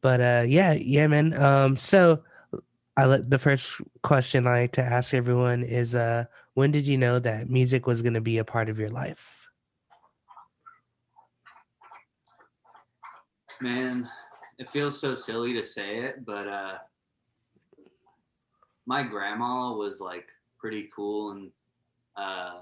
But yeah, man. So the first question I like to ask everyone is when did you know that music was gonna be a part of your life? Man, it feels so silly to say it, but my grandma was like pretty cool and uh,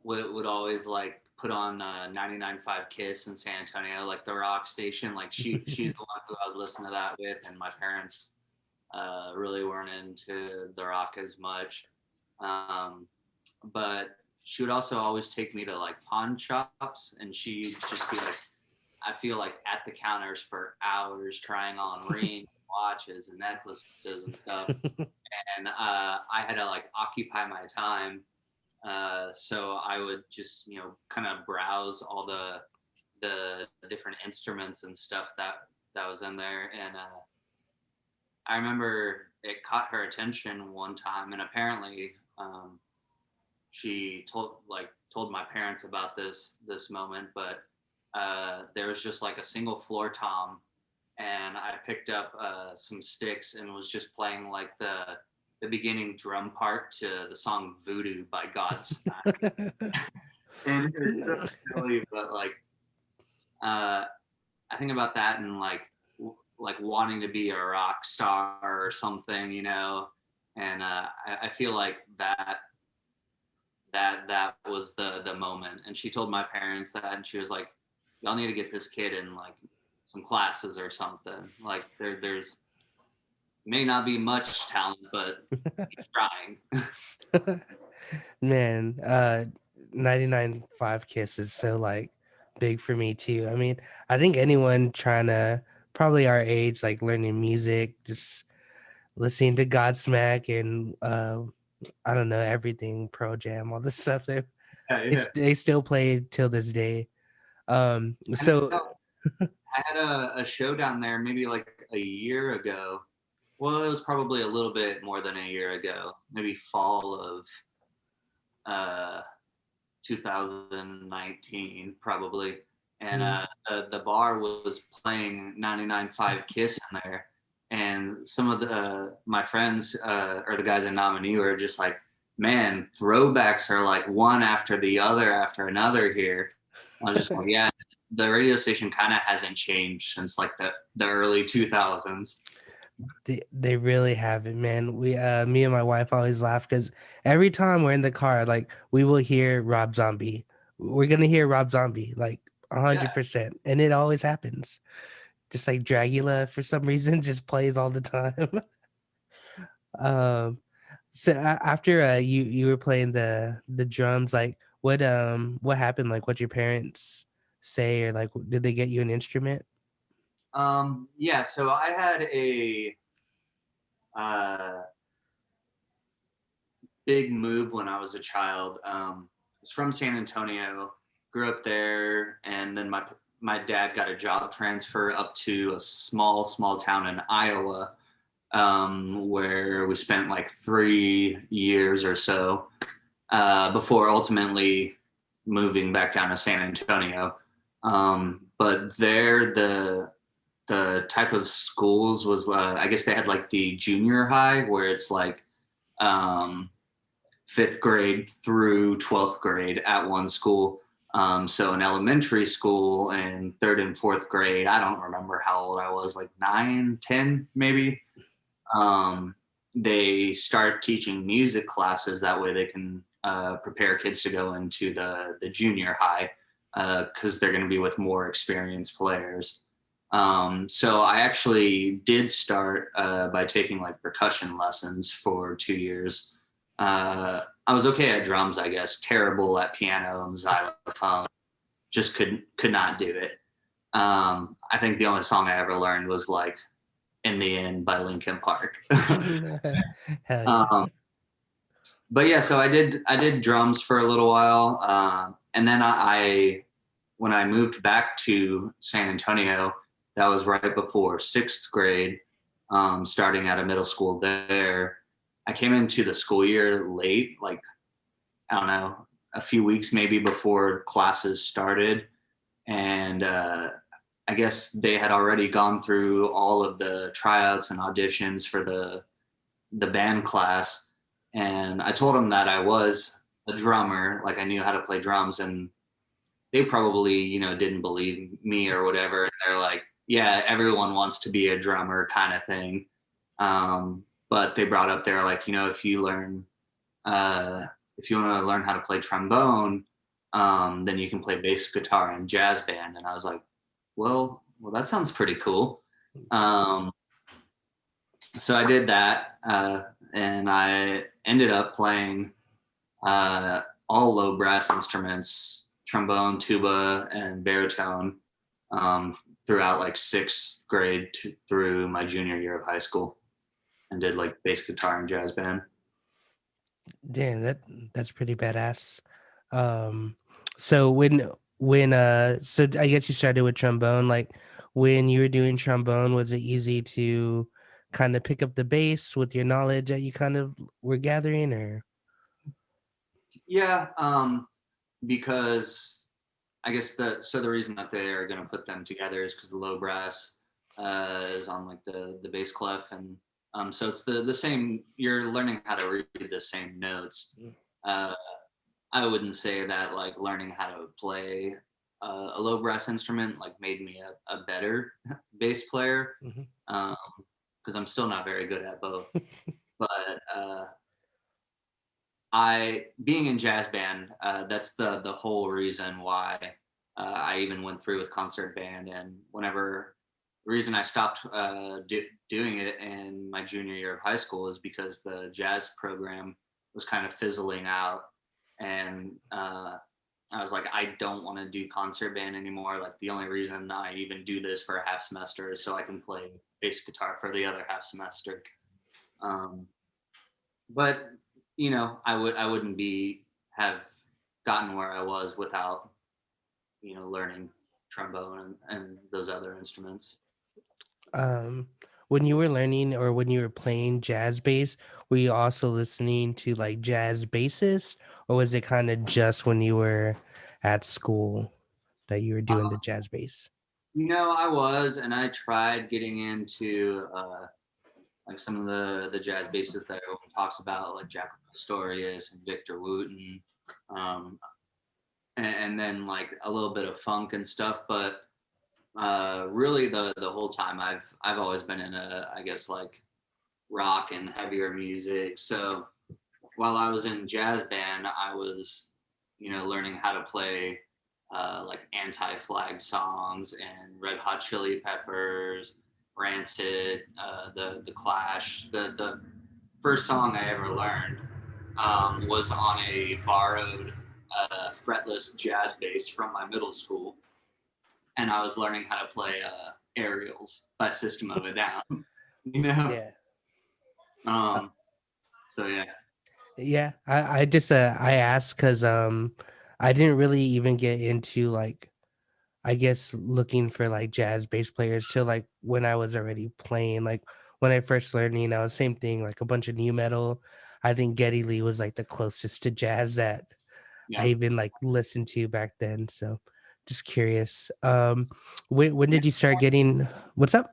would always like put on 99.5 Kiss in San Antonio, like the rock station. Like she's the one who I would listen to that with, and my parents really weren't into the rock as much. Um, but she would also always take me to like pawn shops, and she'd just be like, I feel like at the counters for hours trying on rings, watches, and necklaces and stuff. And I had to like occupy my time. So I would just, kind of browse all the different instruments and stuff that was in there. And I remember it caught her attention one time, and apparently she told my parents about this moment, but there was just like a single floor tom, and I picked up some sticks and was just playing like the beginning drum part to the song "Voodoo" by Godsmack. And it's so silly, but like uh, I think about that and like wanting to be a rock star or something. And I feel like that was the moment. And she told my parents that, and she was like, "Y'all need to get this kid in like some classes or something. Like there's may not be much talent, but he's trying." Man, 99.5 Kiss is so like big for me too. I mean, I think anyone trying to probably our age, like learning music, just listening to Godsmack and I don't know, everything Pro Jam, all this stuff Yeah, yeah. they still play till this day. I So know. I had a show down there maybe like a year ago. Well, it was probably a little bit more than a year ago, maybe fall of uh, 2019, probably. And mm, the bar was playing 99.5 Kiss in there. And some of my friends or the guys in Nominee were just like, man, throwbacks are like one after the other after another here. I was just like, yeah, the radio station kind of hasn't changed since like the early 2000s. they really have it, man. We me and my wife always laugh because every time we're in the car, like we will hear Rob Zombie. We're gonna hear Rob Zombie like Yeah. 100%, and it always happens. Just like Dragula for some reason just plays all the time. um, so after you were playing the drums, like what happened? Like what your parents say, or like did they get you an instrument? Yeah, so I had a uh, big move when I was a child. I was from San Antonio, grew up there, and then my dad got a job transfer up to a small town in Iowa, where we spent like 3 years or so before ultimately moving back down to San Antonio. But there, the type of schools was, I guess they had like the junior high where it's like um, fifth grade through 12th grade at one school. So in elementary school and third and fourth grade, I don't remember how old I was, like 9, 10, maybe. Um, they start teaching music classes. That way they can prepare kids to go into the junior high because they're going to be with more experienced players. So I actually did start by taking like percussion lessons for 2 years. I was okay at drums, I guess. Terrible at piano and xylophone. Just could not do it. I think the only song I ever learned was like "In the End" by Linkin Park. Hell yeah. um, but yeah, so I did drums for a little while, and then when I moved back to San Antonio, that was right before sixth grade, starting at a middle school there. I came into the school year late, like I don't know, a few weeks maybe before classes started, and I guess they had already gone through all of the tryouts and auditions for the band class, and I told them that I was a drummer, like I knew how to play drums, and they probably, didn't believe me or whatever. And they're like, yeah, everyone wants to be a drummer kind of thing. But they brought up, they're like, uh, if you want to learn how to play trombone, then you can play bass guitar in jazz band. And I was like, well, that sounds pretty cool. Um, so I did that, and I ended up playing all low brass instruments, trombone, tuba, and baritone, throughout like sixth grade through my junior year of high school, and did like bass guitar and jazz band. Damn, that's pretty badass. Um, so when I guess you started with trombone. Like when you were doing trombone, was it easy to kind of pick up the bass with your knowledge that you kind of were gathering, or? Yeah, because I guess the reason that they are going to put them together is because the low brass is on like the bass clef, and so it's the same. You're learning how to read the same notes. Uh, I wouldn't say that like learning how to play a low brass instrument like made me a better bass player, Mhm. because I'm still not very good at both. But I being in jazz band, that's the whole reason why I even went through with concert band. And whenever the reason I stopped doing it in my junior year of high school is because the jazz program was kind of fizzling out, and I was like, I don't want to do concert band anymore. Like the only reason I even do this for a half semester is so I can play bass guitar for the other half semester. Um, but I wouldn't be have gotten where I was without learning trombone and those other instruments. Um, when you were learning or when you were playing jazz bass, were you also listening to like jazz basses, or was it kind of just when you were at school that you were doing the jazz bass? I was, and I tried getting into like some of the jazz bassists that everyone talks about, like Jack Pastorius and Victor Wooten, um, and then like a little bit of funk and stuff. But really, the whole time I've always been in I guess like rock and heavier music. So while I was in jazz band, I was, learning how to play like anti-flag songs and Red Hot Chili Peppers, Rancid, the Clash. The first song I ever learned was on a borrowed fretless jazz bass from my middle school, and I was learning how to play Aerials by System of a Down. you know. Yeah. Uh, Um, so yeah. yeah, I just I asked because I didn't really even get into like, I guess, looking for like jazz bass players till like when I was already playing. Like when I first learning, I was same thing, like a bunch of new metal. I think Geddy Lee was like the closest to jazz that I Yeah. even like listened to back then. So just curious. When Yeah, did you start getting, what's up?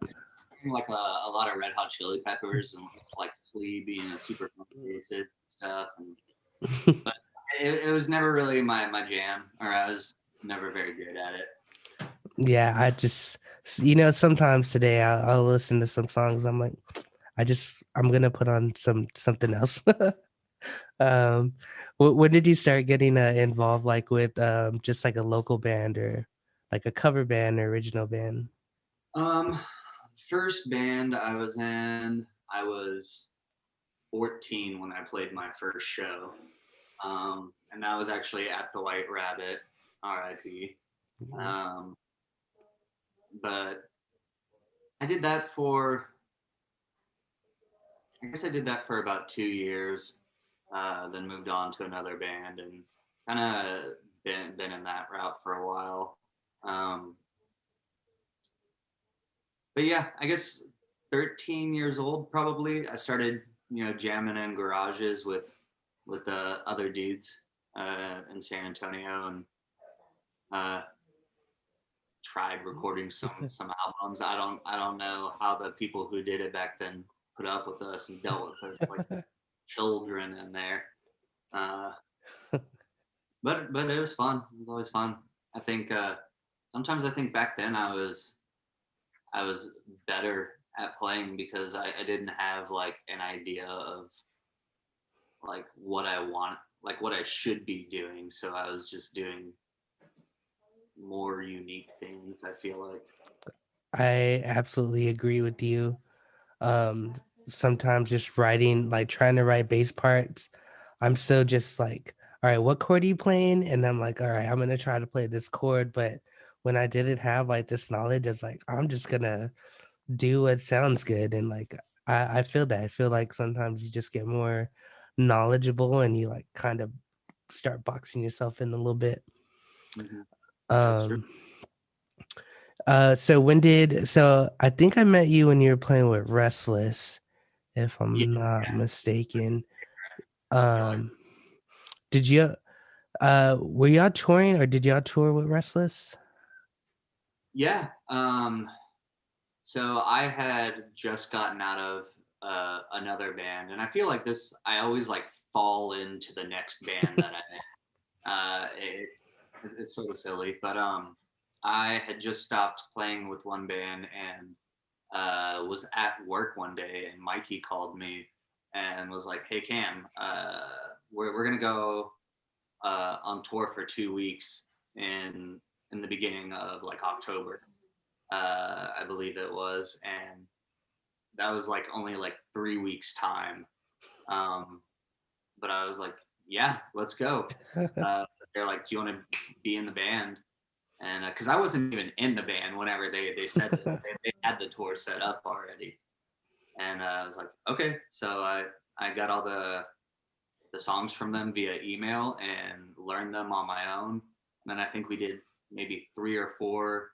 like a lot of Red Hot Chili Peppers and like Flea being a super bassist and stuff, and but it was never really my jam, or I was never very good at it. Yeah, I just, sometimes today I'll listen to some songs. I'm like, I'm gonna put on something else. um, when did you start getting involved, like with just like a local band or like a cover band or original band? Um, First band I was in, I was 14 when I played my first show, and that was actually at the White Rabbit, R.I.P. Um, but I did that for I guess I did that for about 2 years, then moved on to another band and kind of been in that route for a while. Um, but yeah, I guess 13 years old probably. I started jamming in garages with the other dudes in San Antonio, and uh, tried recording some albums. I don't know how the people who did it back then put up with us and dealt with us like children in there. Uh, but it was fun. It was always fun. I think sometimes I think back then I was better at playing because I didn't have like an idea of like what I want, like what I should be doing. So I was just doing more unique things, I feel like. I absolutely agree with you. Um, Sometimes just writing, like trying to write bass parts, I'm so just like, all right, what chord are you playing? And I'm like, all right, I'm gonna try to play this chord. But when I didn't have like this knowledge, it's like I'm just gonna do what sounds good. And like I feel that. I feel like sometimes you just get more knowledgeable and you like kind of start boxing yourself in a little bit. Mm-hmm. That's true. Um so I think I met you when you were playing with Restless, if Yeah, I'm not mistaken. killer. Um did you were y'all touring or did y'all tour with Restless? Yeah. So I had just gotten out of another band, and I feel like this. I always like fall into the next band that I'm in. It's sort of silly, but I had just stopped playing with one band and was at work one day, and Mikey called me and was like, "Hey Cam, we're gonna go on tour for 2 weeks in the beginning of like October, I believe it was, and that was like only like 3 weeks time. Um, but I was like, yeah, let's go. Uh, they're like, do you want to be in the band? And because I wasn't even in the band whenever they said that they had the tour set up already, and I was like, okay. So I got all the songs from them via email and learned them on my own. And then I think we did maybe 3 or 4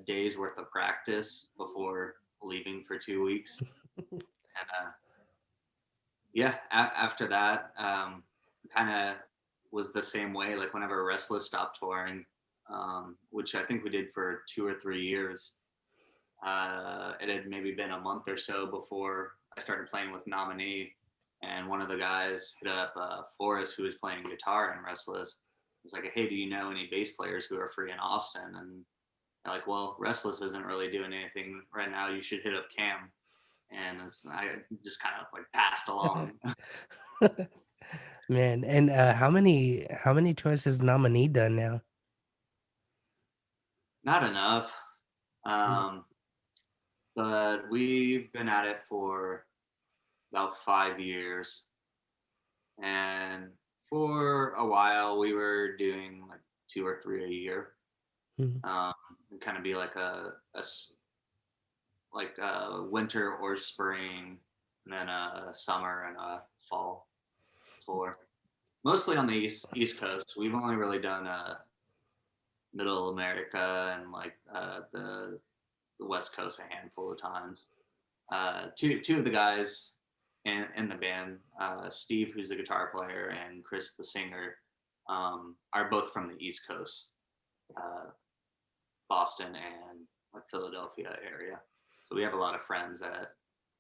days worth of practice before leaving for 2 weeks. And yeah, after that, kind of was the same way. Like whenever Restless stopped touring, which I think we did for 2 or 3 years, it had maybe been a month or so before I started playing with Nominee. And one of the guys hit up Forrest, who was playing guitar in Restless. He was like, hey, do you know any bass players who are free in Austin? And they're like, well, Restless isn't really doing anything right now. You should hit up Cam. And I just kind of like passed along. Man, and how many tours has Nominee done now? Not enough. Mm. Um, but we've been at it for about 5 years. And for a while, we were doing like 2 or 3 a year. Mhm. And kind of be like like a winter or spring, and then a summer and a fall tour. Mostly on the East Coast. We've only really done Middle America and like the West Coast a handful of times. Two of the guys in the band, Steve, who's the guitar player, and Chris, the singer, are both from the East Coast, uh, Boston and like Philadelphia area. So we have a lot of friends that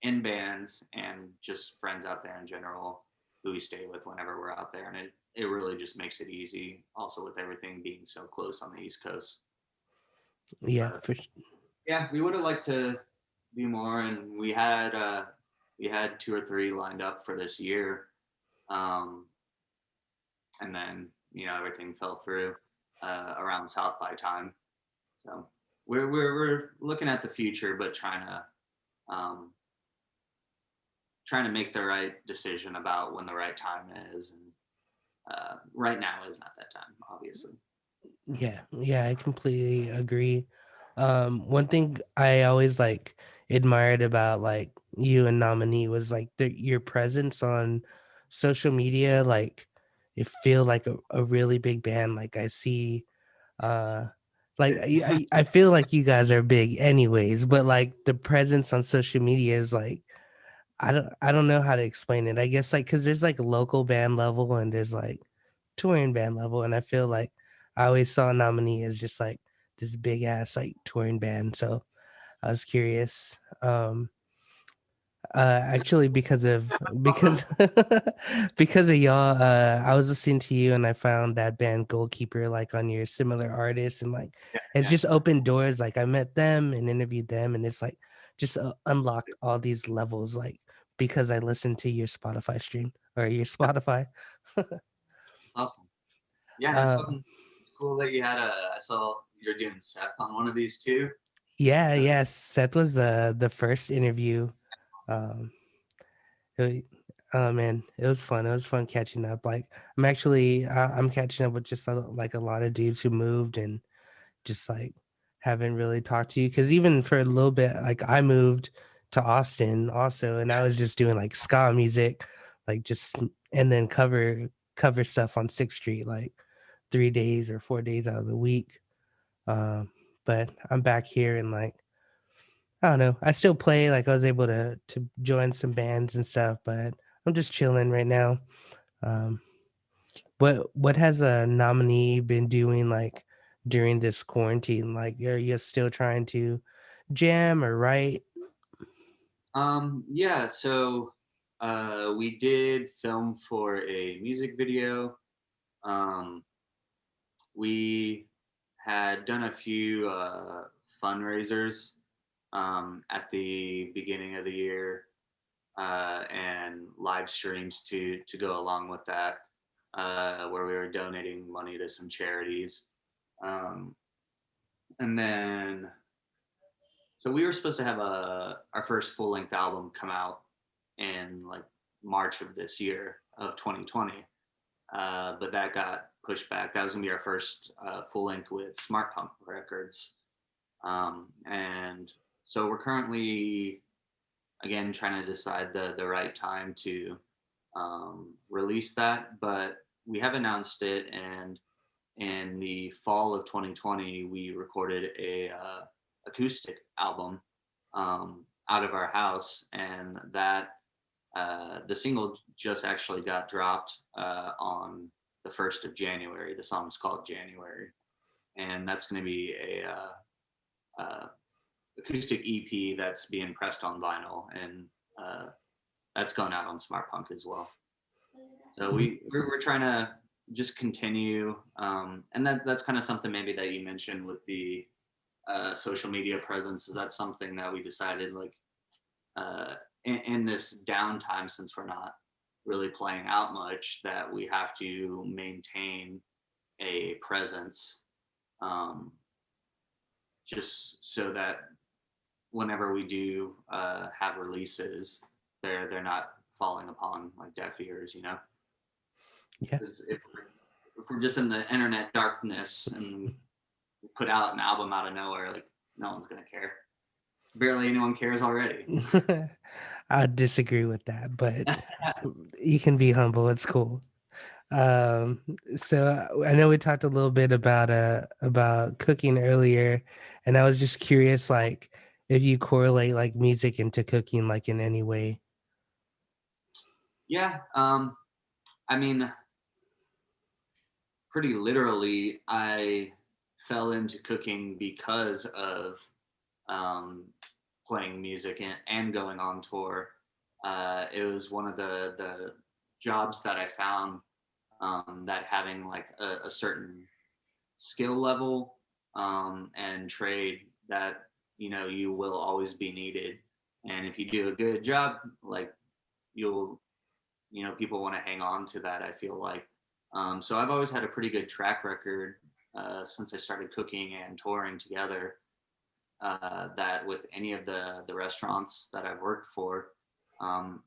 in bands and just friends out there in general who we stay with whenever we're out there, and it really just makes it easy. Also with everything being so close on the East Coast. Yeah, But for yeah, we would have liked to do more, and we had 2 or 3 lined up for this year, um, and then everything fell through around South by time. So we're looking at the future, but um, trying to make the right decision about when the right time is, and right now is not that time, obviously. yeah, I completely agree. One thing I always like admired about like you and Nominee was like your presence on social media. Like it feel like a really big band. Like I see, uh, like I feel like you guys are big anyways, but like the presence on social media is like I don't know how to explain it. I guess like because there's like local band level and there's like touring band level, and I feel like I always saw Nominee as just like this big ass like touring band. So I was curious. Actually, because because of y'all, I was listening to you and I found that band Goalkeeper like on your similar artists, and like Yeah, it's yeah. just opened doors. Like I met them and interviewed them, and it's like just unlocked all these levels. Like because I listened to your Spotify stream or your Spotify. Awesome. Yeah, no, it's uh, fucking it's cool that you had I saw you're doing Seth on one of these too. yeah, Uh, yes. Seth was the first interview. Um, It, oh man, it was fun. It was fun catching up. Like I'm catching up with just like a lot of dudes who moved and just like haven't really talked to you. Because even for a little bit, like I moved to Austin also, and I was just doing like ska music, like just and then cover stuff on Sixth Street, like 3 days or 4 days out of the week. Um, but I'm back here and like I don't know. I still play. Like I was able to join some bands and stuff, but I'm just chilling right now. Um, what has a nominee been doing like during this quarantine? Like, are you still trying to jam or write? yeah, so we did film for a music video. Um, we had done a few fundraisers at the beginning of the year and live streams to go along with that, where we were donating money to some charities. Um, and then, so we were supposed to have our first full length album come out in like March of this year of 2020, but that got pushed back. That was gonna be our first full length with Smart Punk Records, and so we're currently again trying to decide the right time to release that, but we have announced it. And in the fall of 2020, we recorded a acoustic album out of our house, and that the single just actually got dropped on the 1st of January. The song is called January, and that's going to be a acoustic EP that's being pressed on vinyl, and that's going out on Smart Punk as well. So we're trying to just continue, and that's kind of something maybe that you mentioned with the social media presence. Is that something that we decided like in this downtime, since we're not really playing out much, that we have to maintain a presence, um, just so that whenever we do have releases, they're not falling upon like deaf ears, you know. Yeah. Because if we're just in the internet darkness and we put out an album out of nowhere, like no one's gonna care. Barely anyone cares already. I disagree with that, but you can be humble. It's cool. Um, so I know we talked a little bit about cooking earlier, and I was just curious, like if you correlate like music into cooking, like in any way. Yeah, I mean, pretty literally, I fell into cooking because of um, playing music and going on tour. It was one of the jobs that I found that having like a certain skill level and trade that you will always be needed, and if you do a good job, like you'll people want to hang on to that, I feel like. So I've always had a pretty good track record since I started cooking and touring together, that with any of the restaurants that I've worked for, I'm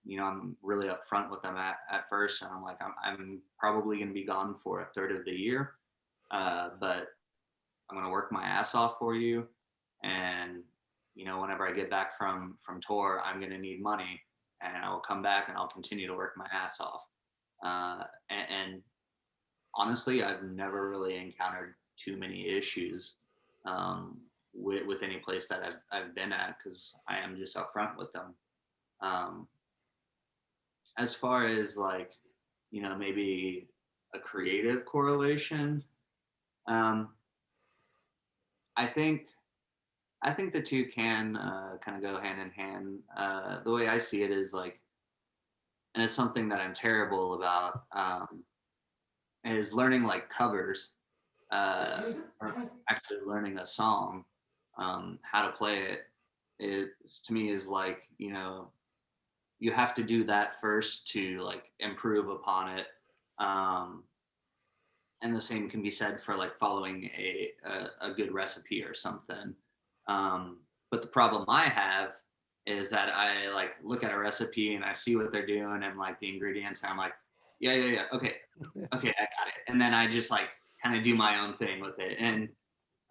really upfront with them at first, and I'm like, I'm probably going to be gone for a third of the year, but I'm going to work my ass off for you, and whenever I get back from tour, I'm going to need money, and I will come back and I'll continue to work my ass off. And honestly, I've never really encountered too many issues with any place that I've been at, because I am just upfront with them. Um, as far as like, maybe a creative correlation, um, I think the two can kind of go hand in hand. The way I see it is like, and it's something that I'm terrible about, is learning like covers, or actually learning a song, how to play it. Is to me is like, you have to do that first to like improve upon it. Um, and the same can be said for like following a good recipe or something. But the problem I have is that I like look at a recipe and I see what they're doing and like the ingredients, and I'm like, yeah, okay, I got it. And then I just like kind of do my own thing with it. And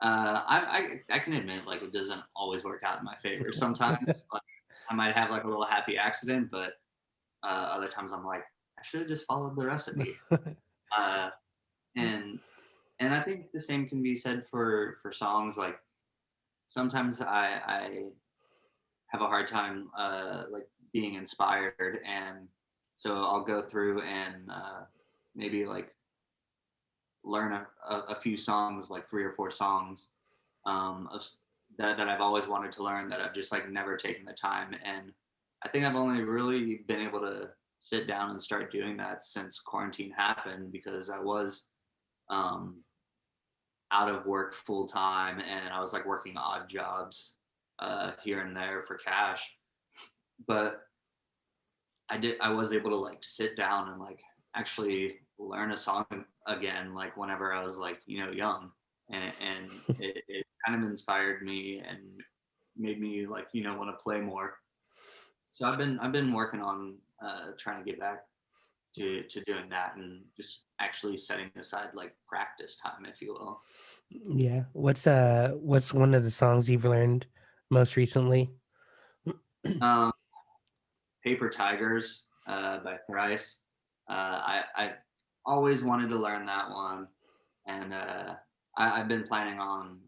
I can admit like it doesn't always work out in my favor. Sometimes like, I might have like a little happy accident, but other times I'm like, I should have just followed the recipe. Uh, and I think the same can be said for songs. Like sometimes I have a hard time like being inspired, and so I'll go through and maybe like learn a few songs, like 3 or 4 songs, of, that I've always wanted to learn, that I've just like never taken the time. And I think I've only really been able to sit down and start doing that since quarantine happened, because I was um, out of work full time, and I was like working odd jobs here and there for cash. But I was able to like sit down and like actually learn a song again, like whenever I was like, young. And it kind of inspired me and made me like, want to play more. So I've been working on trying to get back to doing that, and just actually setting aside like practice time, if you will. Yeah. What's one of the songs you've learned most recently? Um, Paper Tigers by Thrice. I always wanted to learn that one, and I've been planning on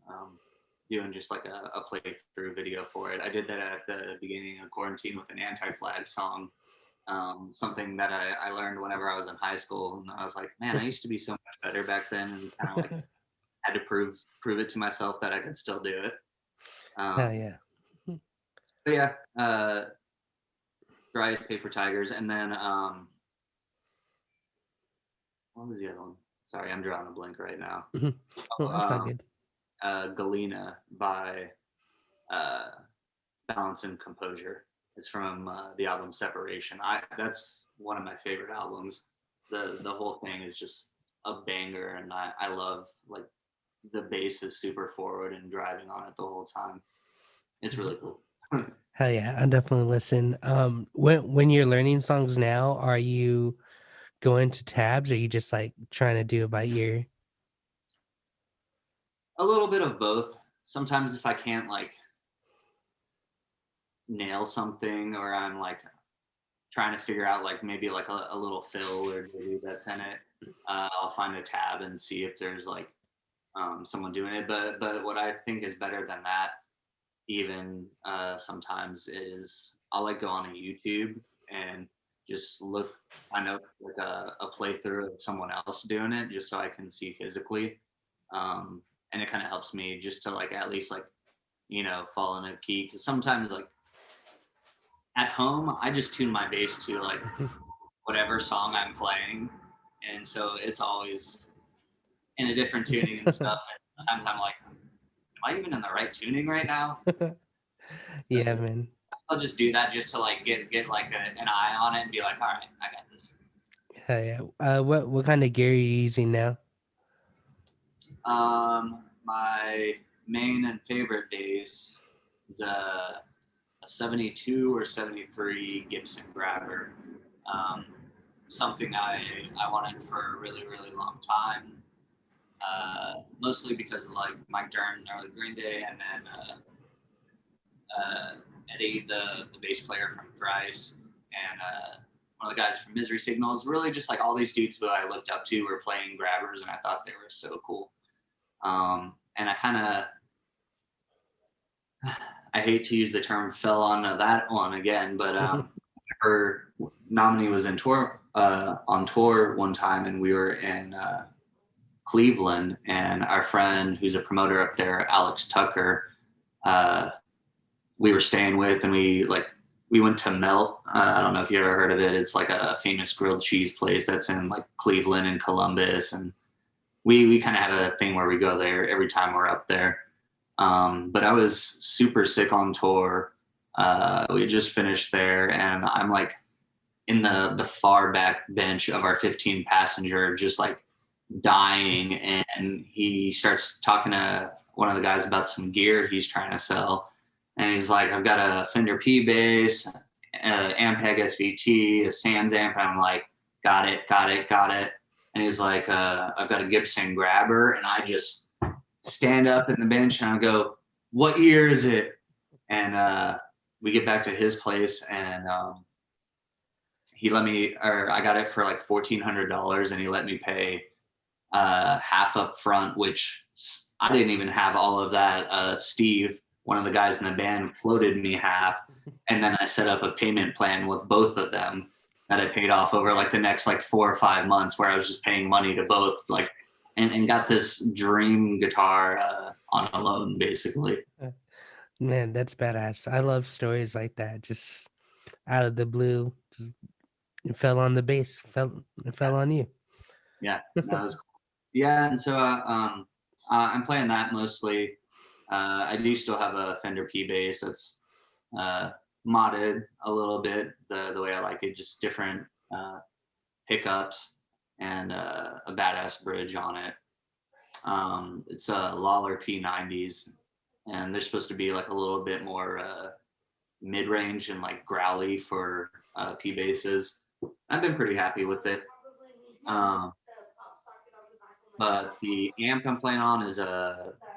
doing just like a playthrough video for it. I did that at the beginning of quarantine with an anti-flag song, something that I learned whenever I was in high school, and I was like, man, I used to be so much better back then, and kind of like had to prove it to myself that I could still do it. Oh Um, yeah. but yeah, Thrice, Paper Tigers, and then what was the other one? Sorry, I'm drawing a blank right now. Oh, that's all Um, good. Galena by uh, Balance and Composure. It's from the album Separation. That's one of my favorite albums. The whole thing is just a banger, and I love like the bass is super forward and driving on it the whole time. It's really cool. Hell yeah, I definitely listen. When you're learning songs now, are you going to tabs, or are you just like trying to do it by ear? A little bit of both. Sometimes if I can't like nail something, or I'm like trying to figure out like maybe like a little fill or maybe that's in it, I'll find a tab and see if there's like someone doing it. But what I think is better than that, even sometimes, is I'll like go on a YouTube and just find out like a playthrough of someone else doing it, just so I can see physically. And it kind of helps me just to like at least like fall in a key, because sometimes like at home I just tune my bass to like whatever song I'm playing, and so it's always in a different tuning and stuff. And sometimes I'm like, am I even in the right tuning right now? So Yeah, man. I'll just do that just to like get like an eye on it and be like, all right, I got this. Hell yeah. What kind of gear are you using now? My main and favorite days is a 72 or 73 Gibson grabber. Um, Something I wanted for a really, really long time. Mostly because of like Mike Dern, early Green Day, and then Eddie, the bass player from Thrice, and one of the guys from Misery Signals. Really, just like all these dudes who I looked up to were playing grabbers, and I thought they were so cool. And I kind of, I hate to use the term fell on that one again, but her Nominee was on tour one time, and we were in Cleveland, and our friend who's a promoter up there, Alex Tucker, uh, we were staying with, and we went to Melt. I don't know if you ever heard of it. It's like a famous grilled cheese place that's in like Cleveland and Columbus, and we kind of have a thing where we go there every time we're up there. But I was super sick on tour. We just finished there, and I'm like in the far back bench of our 15 passenger, just like dying. And he starts talking to one of the guys about some gear he's trying to sell. And he's like, I've got a Fender P bass, Ampeg SVT, a Sans amp. And I'm like, got it. And he's like, I've got a Gibson Grabber. And I just stand up in the bench and I go, what year is it? And we get back to his place, and he let me, or I got it for like $1,400, and he let me pay half up front, which I didn't even have all of that. Steve, one of the guys in the band, floated me half, and then I set up a payment plan with both of them that I paid off over like the next like 4 or 5 months, where I was just paying money to both, like, and got this dream guitar on a loan, basically. Man, that's badass. I love stories like that. Just out of the blue, just it fell on the bass, it fell on you. Yeah, that was cool. Yeah, and so I'm playing that mostly. I do still have a Fender P bass that's modded a little bit the way I like it, just different pickups and a badass bridge on it. It's a Lawler P90s, and they're supposed to be like a little bit more mid-range and like growly for P basses. I've been pretty happy with it. But the amp I'm playing on is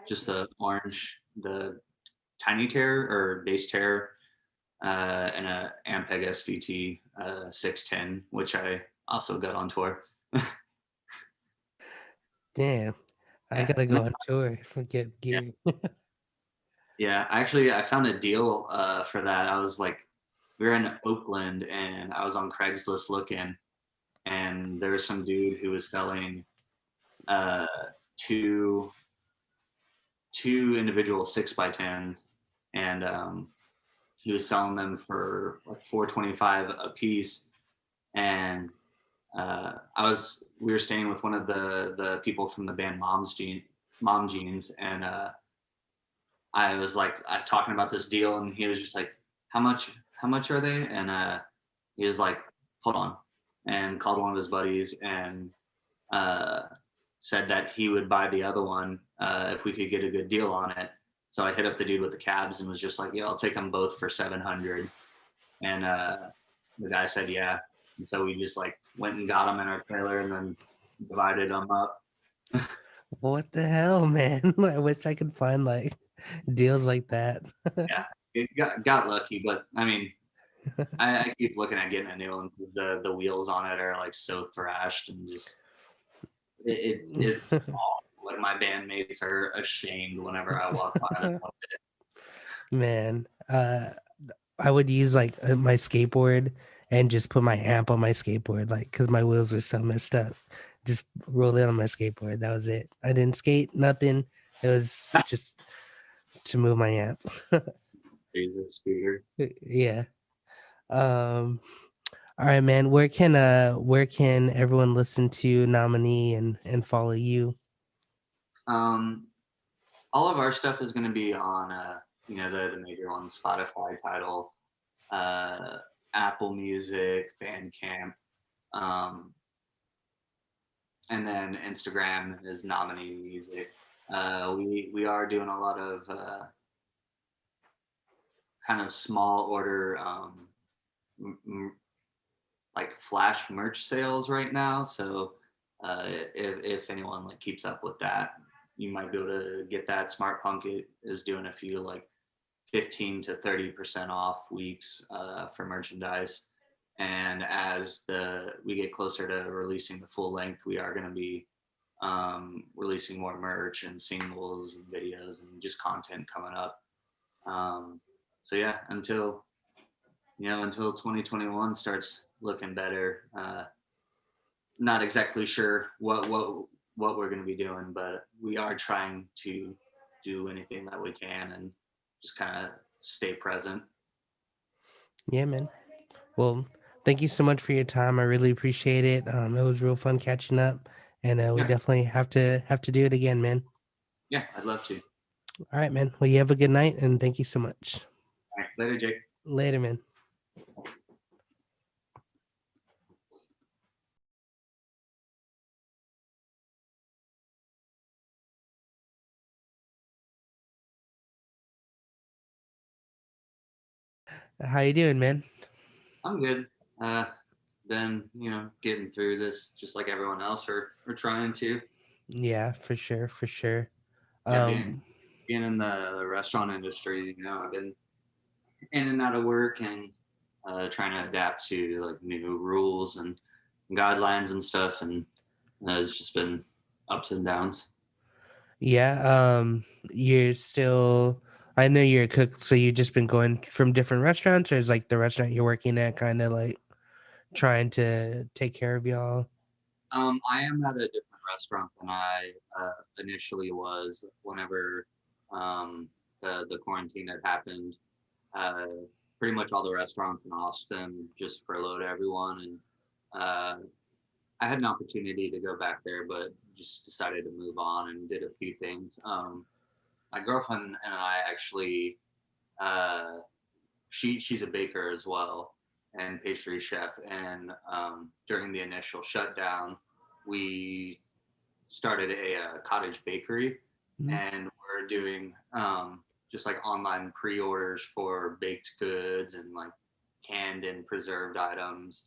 just the orange, the Tiny Terror or Bass Terror, and a Ampeg SVT 610, which I also got on tour. Damn, I Yeah. gotta go on tour. Forget gear. Yeah, actually, I found a deal for that. I was like, we were in Oakland, and I was on Craigslist looking, and there was some dude who was selling uh, two individual 6x10s, and he was selling them for like $425 a piece. And we were staying with one of the people from the band Mom Jeans, and I was like talking about this deal, and he was just like, how much are they? And he was like, hold on, and called one of his buddies, and uh, said that he would buy the other one if we could get a good deal on it. So I hit up the dude with the cabs and was just like, yeah, I'll take them both for 700. And the guy said, yeah. And so we just like went and got them in our trailer and then divided them up. What the hell, man? I wish I could find like deals like that. Yeah, it got lucky, but I mean, I keep looking at getting a new one because the wheels on it are like so thrashed and just it's awful. Like my bandmates are ashamed whenever I walk by them. Man, I would use like my skateboard and just put my amp on my skateboard, like because my wheels were so messed up. Just roll it on my skateboard. That was it. I didn't skate, nothing. It was just to move my amp. Razor scooter. Yeah. Um. All right, man. Where can everyone listen to Nominee and follow you? Um, all of our stuff is going to be on the major ones: Spotify, Tidal, uh, Apple Music, Bandcamp, um, and then Instagram is Nominee Music. We are doing a lot of kind of small order like flash merch sales right now. So if anyone like keeps up with that, you might be able to get that. Smart Punk is doing a few like 15 to 30% off weeks for merchandise. And as we get closer to releasing the full length, we are going to be releasing more merch and singles and videos and just content coming up. So yeah, until 2021 starts looking better. Not exactly sure what what we're going to be doing, but we are trying to do anything that we can and just kind of stay present. Yeah, man. Well, thank you so much for your time. I really appreciate it. It was real fun catching up, and we Yeah, definitely have to do it again, man. yeah, I'd love to. All right, man. Well, you have a good night, and thank you so much. All right, later, Jake. Later, man. How you doing, man? I'm good. Uh, been, getting through this just like everyone else are trying to. Yeah, for sure, for sure. Yeah, being Um, being in the restaurant industry, I've been in and out of work and trying to adapt to like new rules and guidelines and stuff, and it's just been ups and downs. yeah. You're still. I know you're a cook, so you've just been going from different restaurants, or is like the restaurant you're working at kind of like trying to take care of y'all? I am at a different restaurant than I initially was whenever the quarantine had happened. Uh, Pretty much all the restaurants in Austin just furloughed everyone, and uh, I had an opportunity to go back there, but just decided to move on and did a few things. My girlfriend and I actually, uh, she's a baker as well and pastry chef, and during the initial shutdown, we started a cottage bakery, Mhm. and we're doing just like online pre-orders for baked goods and like canned and preserved items,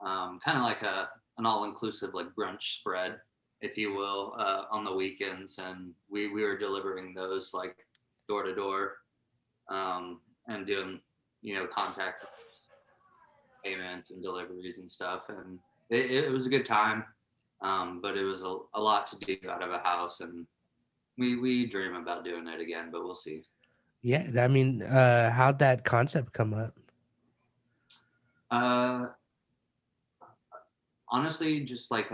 kind of like an all-inclusive like brunch spread, if you will, on the weekends, and we were delivering those like door to door, and doing contact payments and deliveries and stuff, and it was a good time, but it was a lot to do out of a house, and we dream about doing it again, but we'll see. Yeah, I mean, how'd that concept come up? Uh, Honestly, just like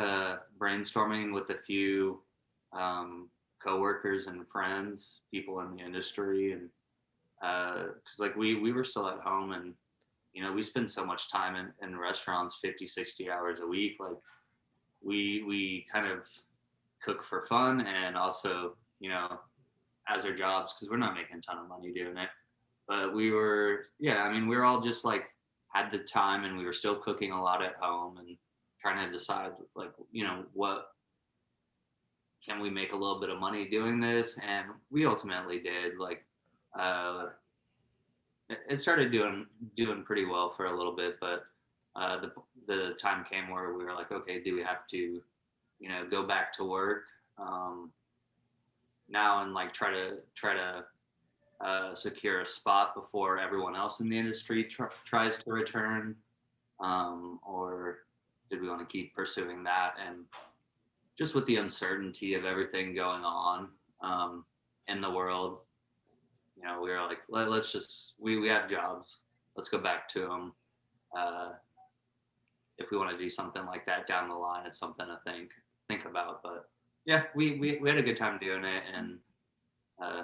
brainstorming with a few coworkers and friends, people in the industry, and because like we were still at home, and we spend so much time in restaurants, 50, 60 hours a week. Like we kind of cook for fun and also as our jobs, because we're not making a ton of money doing it. But we were, yeah, I mean, we were all just like had the time, and we were still cooking a lot at home and trying to decide like what can we make a little bit of money doing this, and we ultimately did. Like uh, it started doing pretty well for a little bit, but the time came where we were like, okay, do we have to go back to work now and like try to secure a spot before everyone else in the industry tries to return, or did we want to keep pursuing that? And just with the uncertainty of everything going on in the world, we were like, let's just we have jobs, let's go back to them. Uh, if we want to do something like that down the line, it's something to think about. But yeah, we had a good time doing it, and uh,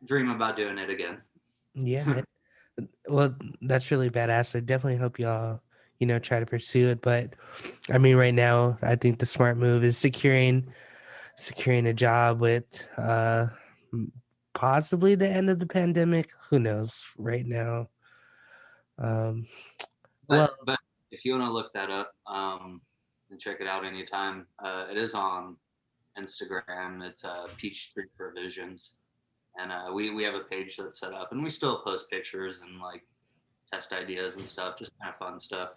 dream about doing it again. Yeah, man. Well, that's really badass. I definitely hope y'all, try to pursue it. But I mean, right now, I think the smart move is securing a job with m- possibly the end of the pandemic. Who knows right now? Um, well, But if you want to look that up and check it out anytime, it is on Instagram. It's Peach Tree Provisions, and we have a page that's set up, and we still post pictures and like test ideas and stuff, just kind of fun stuff.